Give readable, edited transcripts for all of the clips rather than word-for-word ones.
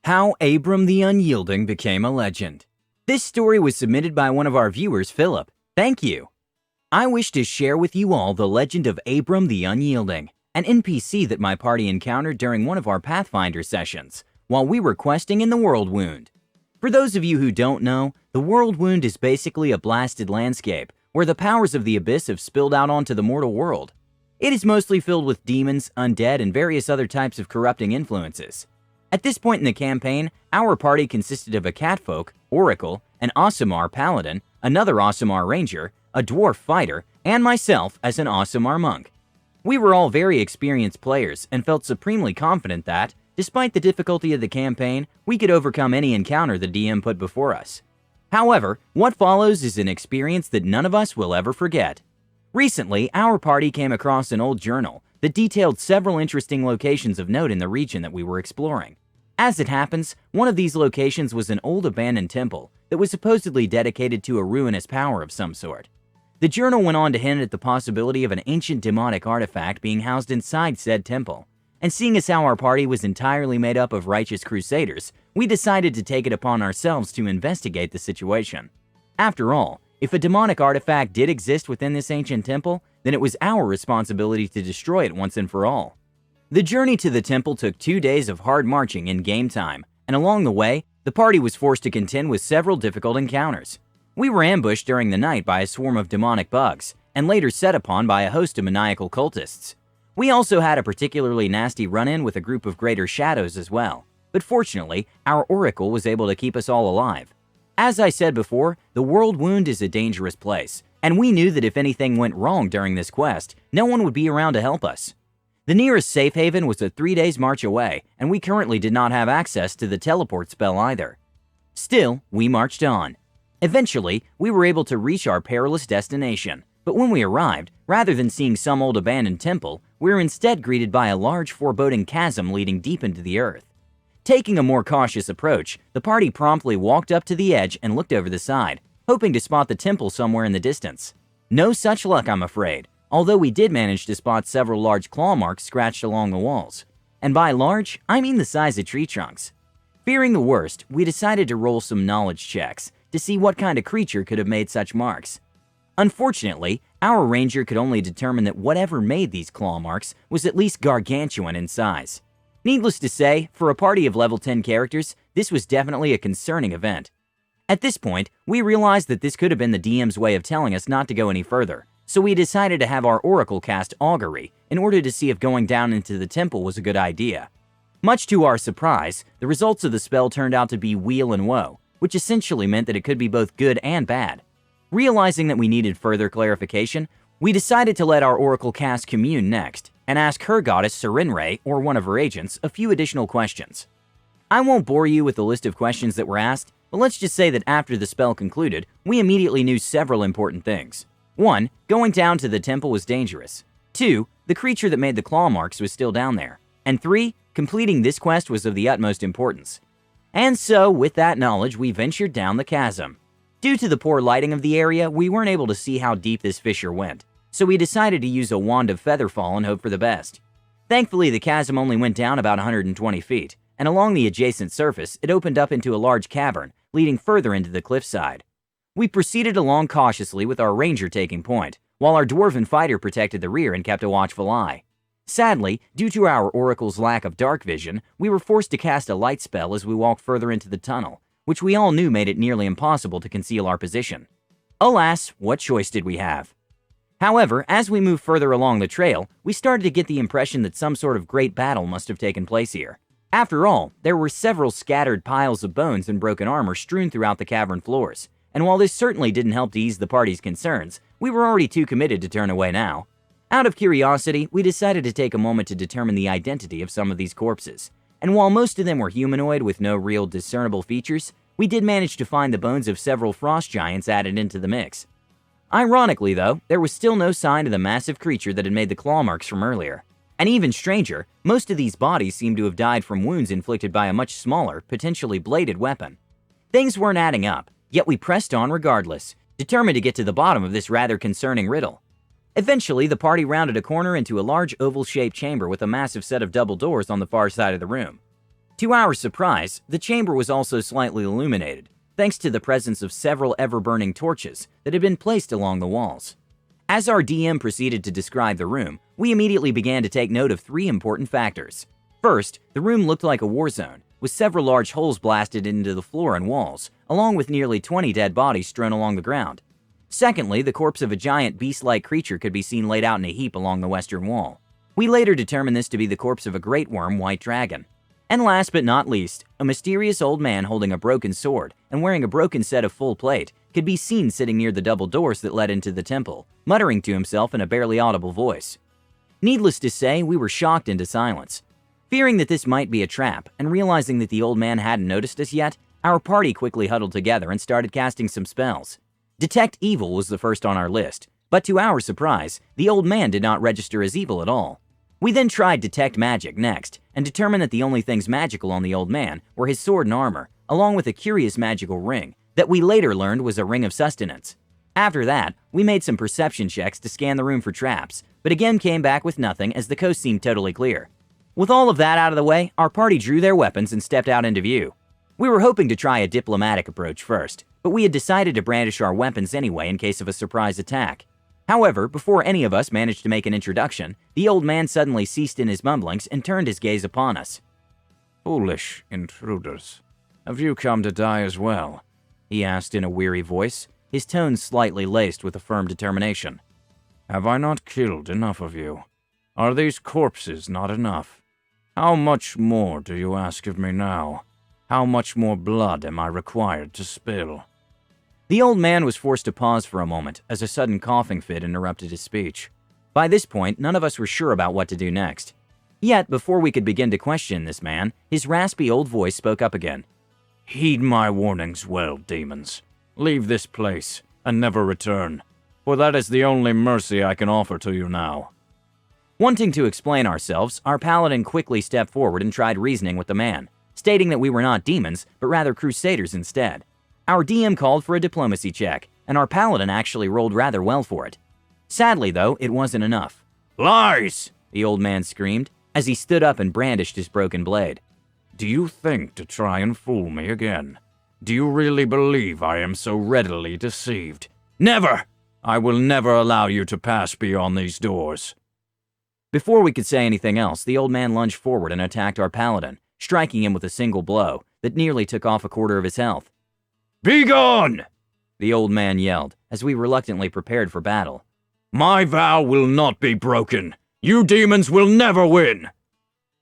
How Abram the Unyielding Became a Legend. This story was submitted by one of our viewers, Phillip. Thank you. I wish to share with you all the legend of Abram the Unyielding, an NPC that my party encountered during one of our Pathfinder sessions, while we were questing in the World Wound. For those of you who don't know, the World Wound is basically a blasted landscape where the powers of the Abyss have spilled out onto the mortal world. It is mostly filled with demons, undead, and various other types of corrupting influences. At this point in the campaign, our party consisted of a catfolk, oracle, an Aasimar paladin, another Aasimar ranger, a dwarf fighter, and myself as an Aasimar monk. We were all very experienced players and felt supremely confident that, despite the difficulty of the campaign, we could overcome any encounter the DM put before us. However, what follows is an experience that none of us will ever forget. Recently, our party came across an old journal that detailed several interesting locations of note in the region that we were exploring. As it happens, one of these locations was an old abandoned temple that was supposedly dedicated to a ruinous power of some sort. The journal went on to hint at the possibility of an ancient demonic artifact being housed inside said temple, and seeing as how our party was entirely made up of righteous crusaders, we decided to take it upon ourselves to investigate the situation. After all, if a demonic artifact did exist within this ancient temple, then it was our responsibility to destroy it once and for all. The journey to the temple took 2 days of hard marching in game time, and along the way, the party was forced to contend with several difficult encounters. We were ambushed during the night by a swarm of demonic bugs, and later set upon by a host of maniacal cultists. We also had a particularly nasty run-in with a group of greater shadows as well, but fortunately, our oracle was able to keep us all alive. As I said before, the World Wound is a dangerous place, and we knew that if anything went wrong during this quest, no one would be around to help us. The nearest safe haven was a 3 days march away, and we currently did not have access to the teleport spell either. Still, we marched on. Eventually, we were able to reach our perilous destination, but when we arrived, rather than seeing some old abandoned temple, we were instead greeted by a large foreboding chasm leading deep into the earth. Taking a more cautious approach, the party promptly walked up to the edge and looked over the side, hoping to spot the temple somewhere in the distance. No such luck, I'm afraid, although we did manage to spot several large claw marks scratched along the walls. And by large, I mean the size of tree trunks. Fearing the worst, we decided to roll some knowledge checks to see what kind of creature could have made such marks. Unfortunately, our ranger could only determine that whatever made these claw marks was at least gargantuan in size. Needless to say, for a party of level 10 characters, this was definitely a concerning event. At this point, we realized that this could have been the DM's way of telling us not to go any further, so we decided to have our oracle cast Augury in order to see if going down into the temple was a good idea. Much to our surprise, the results of the spell turned out to be weal and woe, which essentially meant that it could be both good and bad. Realizing that we needed further clarification, we decided to let our oracle cast Commune next, and ask her goddess Serenray, or one of her agents, a few additional questions. I won't bore you with the list of questions that were asked, but let's just say that after the spell concluded, we immediately knew several important things. 1. Going down to the temple was dangerous. 2. The creature that made the claw marks was still down there. And 3. Completing this quest was of the utmost importance. And so, with that knowledge, we ventured down the chasm. Due to the poor lighting of the area, we weren't able to see how deep this fissure went, so we decided to use a wand of featherfall and hope for the best. Thankfully, the chasm only went down about 120 feet, and along the adjacent surface, it opened up into a large cavern, leading further into the cliffside. We proceeded along cautiously with our ranger taking point, while our dwarven fighter protected the rear and kept a watchful eye. Sadly, due to our oracle's lack of dark vision, we were forced to cast a light spell as we walked further into the tunnel, which we all knew made it nearly impossible to conceal our position. Alas, what choice did we have? However, as we moved further along the trail, we started to get the impression that some sort of great battle must have taken place here. After all, there were several scattered piles of bones and broken armor strewn throughout the cavern floors, and while this certainly didn't help to ease the party's concerns, we were already too committed to turn away now. Out of curiosity, we decided to take a moment to determine the identity of some of these corpses, and while most of them were humanoid with no real discernible features, we did manage to find the bones of several frost giants added into the mix. Ironically though, there was still no sign of the massive creature that had made the claw marks from earlier. And even stranger, most of these bodies seemed to have died from wounds inflicted by a much smaller, potentially bladed weapon. Things weren't adding up, yet we pressed on regardless, determined to get to the bottom of this rather concerning riddle. Eventually, the party rounded a corner into a large oval-shaped chamber with a massive set of double doors on the far side of the room. To our surprise, the chamber was also slightly illuminated, thanks to the presence of several ever-burning torches that had been placed along the walls. As our DM proceeded to describe the room, we immediately began to take note of three important factors. First, the room looked like a war zone, with several large holes blasted into the floor and walls, along with nearly 20 dead bodies strewn along the ground. Secondly, the corpse of a giant beast-like creature could be seen laid out in a heap along the western wall. We later determined this to be the corpse of a great worm white dragon. And last but not least, a mysterious old man holding a broken sword and wearing a broken set of full plate could be seen sitting near the double doors that led into the temple, muttering to himself in a barely audible voice. Needless to say, we were shocked into silence. Fearing that this might be a trap and realizing that the old man hadn't noticed us yet, our party quickly huddled together and started casting some spells. Detect Evil was the first on our list, but to our surprise, the old man did not register as evil at all. We then tried Detect Magic next, and determined that the only things magical on the old man were his sword and armor, along with a curious magical ring that we later learned was a ring of sustenance. After that, we made some perception checks to scan the room for traps, but again came back with nothing as the coast seemed totally clear. With all of that out of the way, our party drew their weapons and stepped out into view. We were hoping to try a diplomatic approach first, but we had decided to brandish our weapons anyway in case of a surprise attack. However, before any of us managed to make an introduction, the old man suddenly ceased in his mumblings and turned his gaze upon us. "Foolish intruders, have you come to die as well?" he asked in a weary voice, his tone slightly laced with a firm determination. "Have I not killed enough of you? Are these corpses not enough? How much more do you ask of me now? How much more blood am I required to spill?" The old man was forced to pause for a moment as a sudden coughing fit interrupted his speech. By this point, none of us were sure about what to do next. Yet, before we could begin to question this man, his raspy old voice spoke up again. "Heed my warnings well, demons. Leave this place and never return, for that is the only mercy I can offer to you now." Wanting to explain ourselves, our paladin quickly stepped forward and tried reasoning with the man, stating that we were not demons, but rather crusaders instead. Our DM called for a diplomacy check, and our paladin actually rolled rather well for it. Sadly, though, it wasn't enough. "Lies!" the old man screamed, as he stood up and brandished his broken blade. "Do you think to try and fool me again? Do you really believe I am so readily deceived? Never! I will never allow you to pass beyond these doors." Before we could say anything else, the old man lunged forward and attacked our paladin, striking him with a single blow that nearly took off a quarter of his health. "Begone!" the old man yelled, as we reluctantly prepared for battle. "My vow will not be broken. You demons will never win."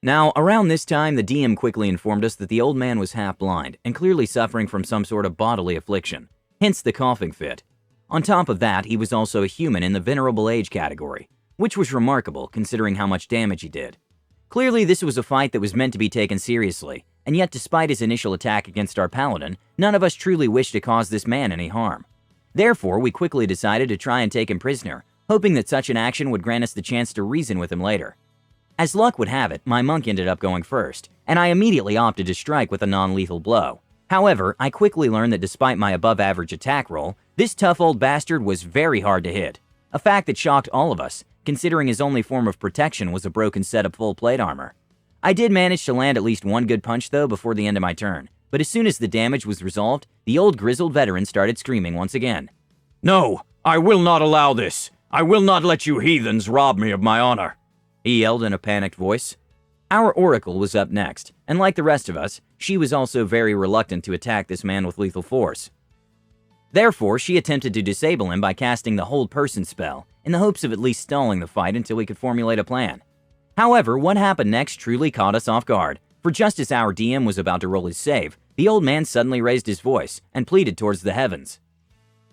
Now, around this time, the DM quickly informed us that the old man was half-blind and clearly suffering from some sort of bodily affliction, hence the coughing fit. On top of that, he was also a human in the venerable age category, which was remarkable considering how much damage he did. Clearly, this was a fight that was meant to be taken seriously, and yet despite his initial attack against our paladin, none of us truly wished to cause this man any harm. Therefore, we quickly decided to try and take him prisoner, hoping that such an action would grant us the chance to reason with him later. As luck would have it, my monk ended up going first, and I immediately opted to strike with a non-lethal blow. However, I quickly learned that despite my above-average attack roll, this tough old bastard was very hard to hit, a fact that shocked all of us, considering his only form of protection was a broken set of full plate armor. I did manage to land at least one good punch though before the end of my turn, but as soon as the damage was resolved, the old grizzled veteran started screaming once again. "No, I will not allow this. I will not let you heathens rob me of my honor," he yelled in a panicked voice. Our oracle was up next, and like the rest of us, she was also very reluctant to attack this man with lethal force. Therefore, she attempted to disable him by casting the Hold Person spell, in the hopes of at least stalling the fight until we could formulate a plan. However, what happened next truly caught us off guard, for just as our DM was about to roll his save, the old man suddenly raised his voice and pleaded towards the heavens.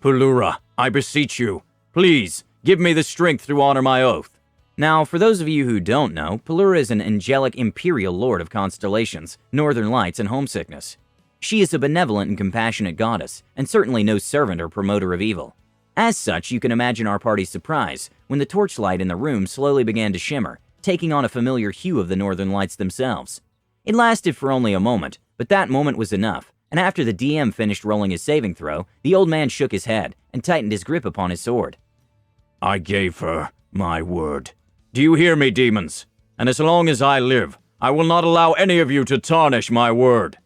"Pelura, I beseech you, please, give me the strength to honor my oath." Now, for those of you who don't know, Pelura is an angelic imperial lord of constellations, northern lights, and homesickness. She is a benevolent and compassionate goddess, and certainly no servant or promoter of evil. As such, you can imagine our party's surprise when the torchlight in the room slowly began to shimmer, taking on a familiar hue of the northern lights themselves. It lasted for only a moment, but that moment was enough, and after the DM finished rolling his saving throw, the old man shook his head and tightened his grip upon his sword. "I gave her my word. Do you hear me, demons? And as long as I live, I will not allow any of you to tarnish my word.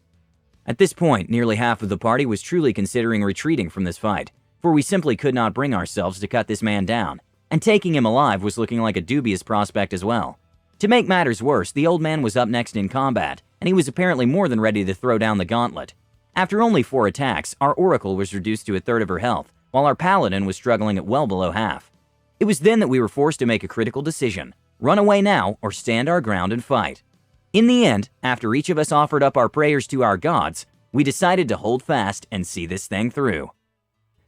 At this point, nearly half of the party was truly considering retreating from this fight, for we simply could not bring ourselves to cut this man down, and taking him alive was looking like a dubious prospect as well. To make matters worse, the old man was up next in combat, and he was apparently more than ready to throw down the gauntlet. After only 4 attacks, our Oracle was reduced to a third of her health, while our Paladin was struggling at well below half. It was then that we were forced to make a critical decision: run away now or stand our ground and fight. In the end, after each of us offered up our prayers to our gods, we decided to hold fast and see this thing through.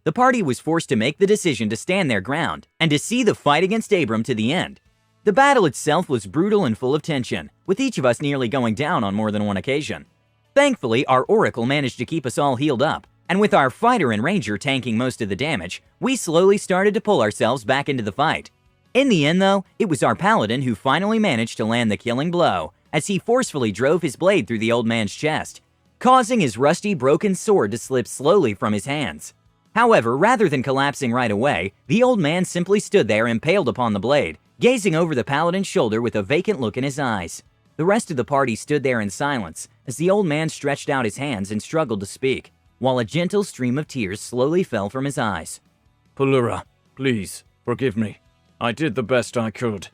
The party was forced to make the decision to stand their ground and to see the fight against Abram to the end. The battle itself was brutal and full of tension, with each of us nearly going down on more than one occasion. Thankfully, our Oracle managed to keep us all healed up, and with our Fighter and Ranger tanking most of the damage, we slowly started to pull ourselves back into the fight. In the end though, it was our Paladin who finally managed to land the killing blow, as he forcefully drove his blade through the old man's chest, causing his rusty, broken sword to slip slowly from his hands. However, rather than collapsing right away, the old man simply stood there impaled upon the blade, gazing over the Paladin's shoulder with a vacant look in his eyes. The rest of the party stood there in silence, as the old man stretched out his hands and struggled to speak, while a gentle stream of tears slowly fell from his eyes. Pelura, please, forgive me. I did the best I could.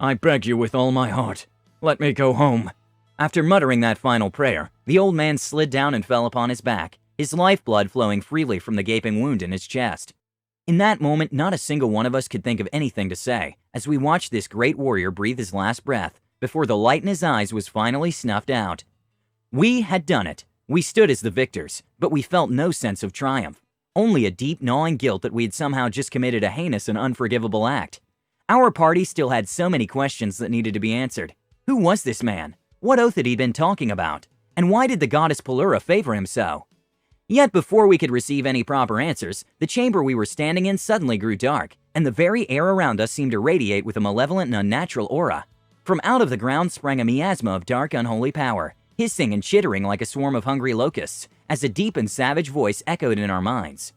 I beg you with all my heart. Let me go home. After muttering that final prayer, the old man slid down and fell upon his back, his lifeblood flowing freely from the gaping wound in his chest. In that moment, not a single one of us could think of anything to say, as we watched this great warrior breathe his last breath before the light in his eyes was finally snuffed out. We had done it. We stood as the victors, but we felt no sense of triumph, only a deep gnawing guilt that we had somehow just committed a heinous and unforgivable act. Our party still had so many questions that needed to be answered. Who was this man? What oath had he been talking about? And why did the goddess Pelura favor him so? Yet before we could receive any proper answers, the chamber we were standing in suddenly grew dark, and the very air around us seemed to radiate with a malevolent and unnatural aura. From out of the ground sprang a miasma of dark, unholy power, hissing and chittering like a swarm of hungry locusts, as a deep and savage voice echoed in our minds.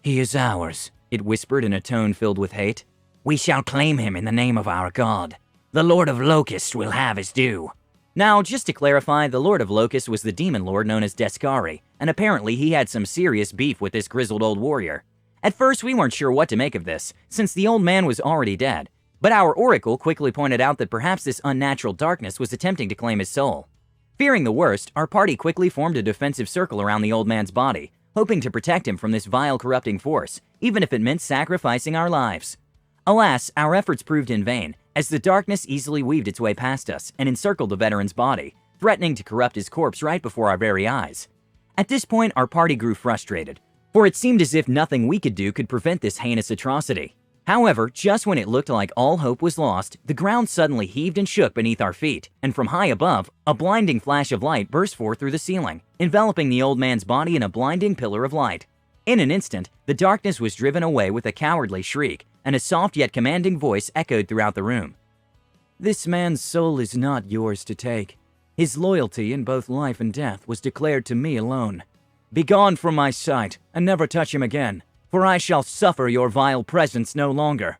"He is ours," it whispered in a tone filled with hate. "We shall claim him in the name of our god. The Lord of Locusts will have his due." Now, just to clarify, the Lord of Locusts was the demon lord known as Deskari, and apparently he had some serious beef with this grizzled old warrior. At first, we weren't sure what to make of this, since the old man was already dead, but our oracle quickly pointed out that perhaps this unnatural darkness was attempting to claim his soul. Fearing the worst, our party quickly formed a defensive circle around the old man's body, hoping to protect him from this vile corrupting force, even if it meant sacrificing our lives. Alas, our efforts proved in vain, as the darkness easily weaved its way past us and encircled the veteran's body, threatening to corrupt his corpse right before our very eyes. At this point, our party grew frustrated, for it seemed as if nothing we could do could prevent this heinous atrocity. However, just when it looked like all hope was lost, the ground suddenly heaved and shook beneath our feet, and from high above, a blinding flash of light burst forth through the ceiling, enveloping the old man's body in a blinding pillar of light. In an instant, the darkness was driven away with a cowardly shriek, and a soft yet commanding voice echoed throughout the room. "This man's soul is not yours to take. His loyalty in both life and death was declared to me alone. Begone from my sight, and never touch him again, for I shall suffer your vile presence no longer."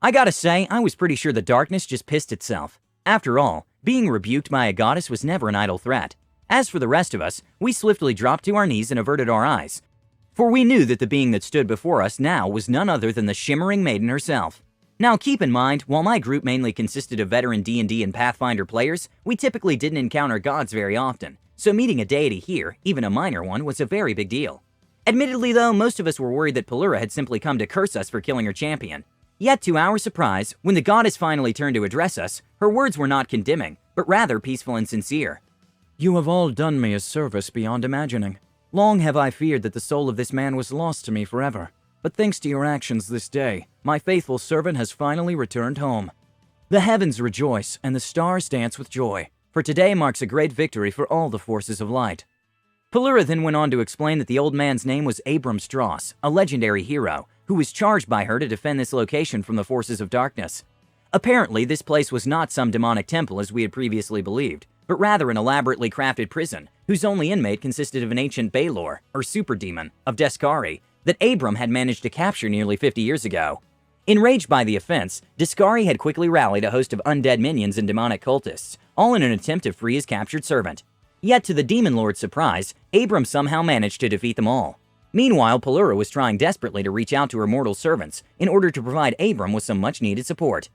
I gotta say, I was pretty sure the darkness just pissed itself. After all, being rebuked by a goddess was never an idle threat. As for the rest of us, we swiftly dropped to our knees and averted our eyes, for we knew that the being that stood before us now was none other than the Shimmering Maiden herself. Now keep in mind, while my group mainly consisted of veteran D&D and Pathfinder players, we typically didn't encounter gods very often, so meeting a deity here, even a minor one, was a very big deal. Admittedly though, most of us were worried that Pelura had simply come to curse us for killing her champion. Yet to our surprise, when the goddess finally turned to address us, her words were not condemning, but rather peaceful and sincere. "You have all done me a service beyond imagining. Long have I feared that the soul of this man was lost to me forever, but thanks to your actions this day, my faithful servant has finally returned home. The heavens rejoice and the stars dance with joy, for today marks a great victory for all the forces of light." Pelura then went on to explain that the old man's name was Abram Strauss, a legendary hero, who was charged by her to defend this location from the forces of darkness. Apparently, this place was not some demonic temple as we had previously believed, but rather an elaborately crafted prison, whose only inmate consisted of an ancient Baylor, or super demon, of Deskari, that Abram had managed to capture nearly 50 years ago. Enraged by the offense, Discari had quickly rallied a host of undead minions and demonic cultists, all in an attempt to free his captured servant. Yet to the Demon Lord's surprise, Abram somehow managed to defeat them all. Meanwhile, Pelura was trying desperately to reach out to her mortal servants in order to provide Abram with some much-needed support.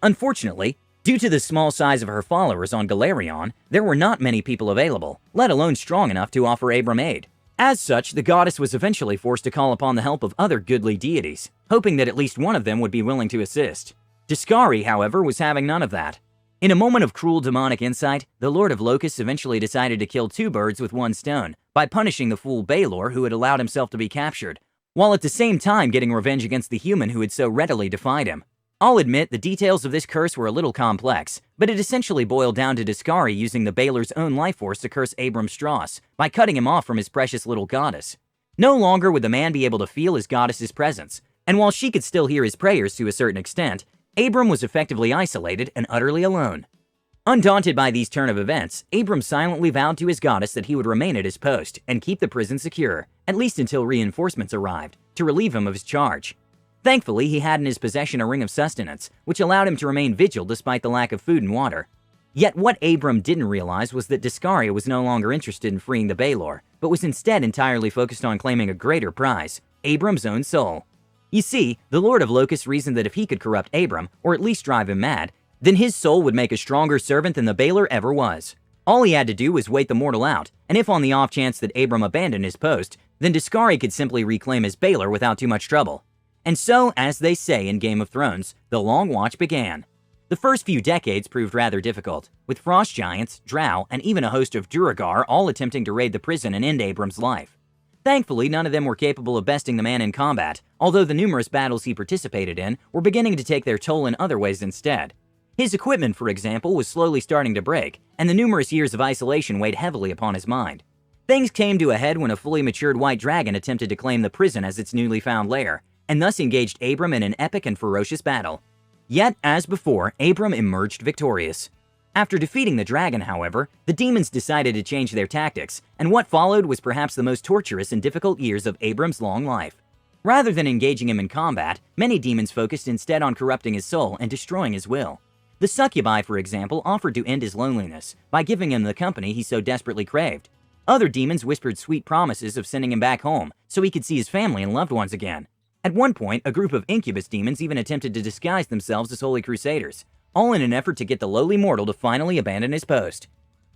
Unfortunately, due to the small size of her followers on Galarion, there were not many people available, let alone strong enough to offer Abram aid. As such, the goddess was eventually forced to call upon the help of other goodly deities, hoping that at least one of them would be willing to assist. Discari, however, was having none of that. In a moment of cruel demonic insight, the Lord of Locusts eventually decided to kill two birds with one stone by punishing the fool Balor who had allowed himself to be captured, while at the same time getting revenge against the human who had so readily defied him. I'll admit the details of this curse were a little complex, but it essentially boiled down to Discari using the Balor's own life force to curse Abram Strauss by cutting him off from his precious little goddess. No longer would the man be able to feel his goddess's presence, and while she could still hear his prayers to a certain extent, Abram was effectively isolated and utterly alone. Undaunted by these turn of events, Abram silently vowed to his goddess that he would remain at his post and keep the prison secure, at least until reinforcements arrived, to relieve him of his charge. Thankfully, he had in his possession a ring of sustenance, which allowed him to remain vigil despite the lack of food and water. Yet what Abram didn't realize was that Discaria was no longer interested in freeing the Balor, but was instead entirely focused on claiming a greater prize, Abram's own soul. You see, the Lord of Locusts reasoned that if he could corrupt Abram, or at least drive him mad, then his soul would make a stronger servant than the Balor ever was. All he had to do was wait the mortal out, and if on the off chance that Abram abandoned his post, then Discari could simply reclaim his Balor without too much trouble. And so, as they say in Game of Thrones, the Long Watch began. The first few decades proved rather difficult, with frost giants, drow, and even a host of Duragar all attempting to raid the prison and end Abram's life. Thankfully, none of them were capable of besting the man in combat, although the numerous battles he participated in were beginning to take their toll in other ways instead. His equipment, for example, was slowly starting to break, and the numerous years of isolation weighed heavily upon his mind. Things came to a head when a fully matured white dragon attempted to claim the prison as its newly found lair, and thus engaged Abram in an epic and ferocious battle. Yet, as before, Abram emerged victorious. After defeating the dragon, however, the demons decided to change their tactics, and what followed was perhaps the most torturous and difficult years of Abram's long life. Rather than engaging him in combat, many demons focused instead on corrupting his soul and destroying his will. The succubi, for example, offered to end his loneliness by giving him the company he so desperately craved. Other demons whispered sweet promises of sending him back home so he could see his family and loved ones again. At one point, a group of incubus demons even attempted to disguise themselves as holy crusaders, all in an effort to get the lowly mortal to finally abandon his post.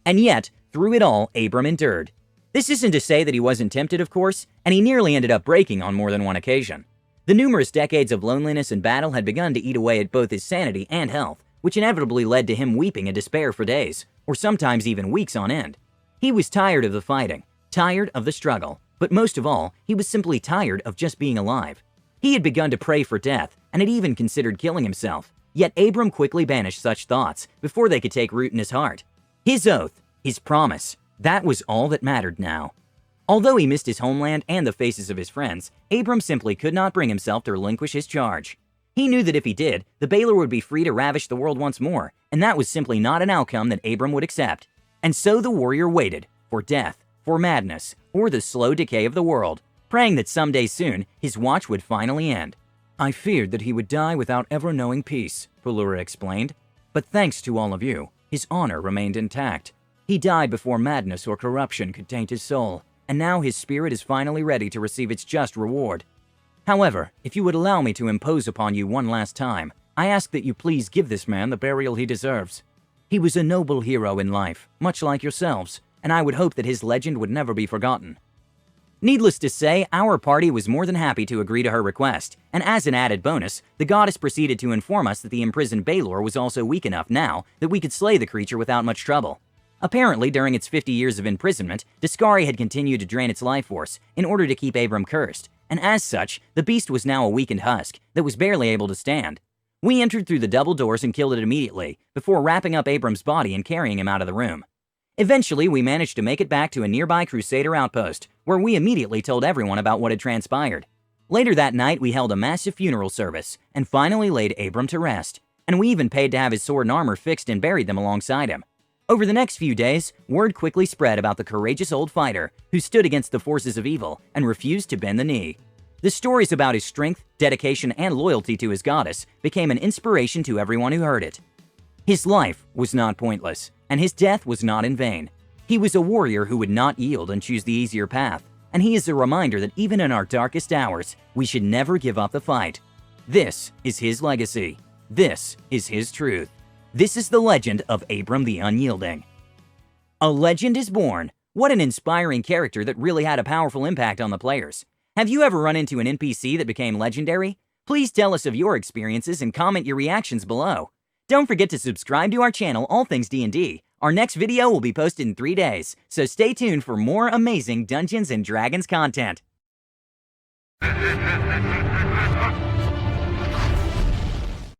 And yet, through it all, Abram endured. This isn't to say that he wasn't tempted, of course, and he nearly ended up breaking on more than one occasion. The numerous decades of loneliness and battle had begun to eat away at both his sanity and health, which inevitably led to him weeping in despair for days, or sometimes even weeks on end. He was tired of the fighting, tired of the struggle, but most of all, he was simply tired of just being alive. He had begun to pray for death, and had even considered killing himself, yet Abram quickly banished such thoughts before they could take root in his heart. His oath, his promise, that was all that mattered now. Although he missed his homeland and the faces of his friends, Abram simply could not bring himself to relinquish his charge. He knew that if he did, the Balor would be free to ravish the world once more, and that was simply not an outcome that Abram would accept. And so the warrior waited, for death, for madness, or the slow decay of the world, praying that someday soon his watch would finally end. I feared that he would die without ever knowing peace, Pelura explained. But thanks to all of you, his honor remained intact. He died before madness or corruption could taint his soul, and now his spirit is finally ready to receive its just reward. However, if you would allow me to impose upon you one last time, I ask that you please give this man the burial he deserves. He was a noble hero in life, much like yourselves, and I would hope that his legend would never be forgotten. Needless to say, our party was more than happy to agree to her request, and as an added bonus, the goddess proceeded to inform us that the imprisoned Balor was also weak enough now that we could slay the creature without much trouble. Apparently, during its 50 years of imprisonment, Discari had continued to drain its life force in order to keep Abram cursed, and as such, the beast was now a weakened husk that was barely able to stand. We entered through the double doors and killed it immediately, before wrapping up Abram's body and carrying him out of the room. Eventually, we managed to make it back to a nearby Crusader outpost, where we immediately told everyone about what had transpired. Later that night, we held a massive funeral service, and finally laid Abram to rest, and we even paid to have his sword and armor fixed and buried them alongside him. Over the next few days, word quickly spread about the courageous old fighter who stood against the forces of evil and refused to bend the knee. The stories about his strength, dedication, and loyalty to his goddess became an inspiration to everyone who heard it. His life was not pointless, and his death was not in vain. He was a warrior who would not yield and choose the easier path, and he is a reminder that even in our darkest hours, we should never give up the fight. This is his legacy. This is his truth. This is the legend of Abram the Unyielding. A legend is born. What an inspiring character that really had a powerful impact on the players. Have you ever run into an NPC that became legendary? Please tell us of your experiences and comment your reactions below. Don't forget to subscribe to our channel, All Things D&D. Our next video will be posted in 3 days, so stay tuned for more amazing Dungeons & Dragons content.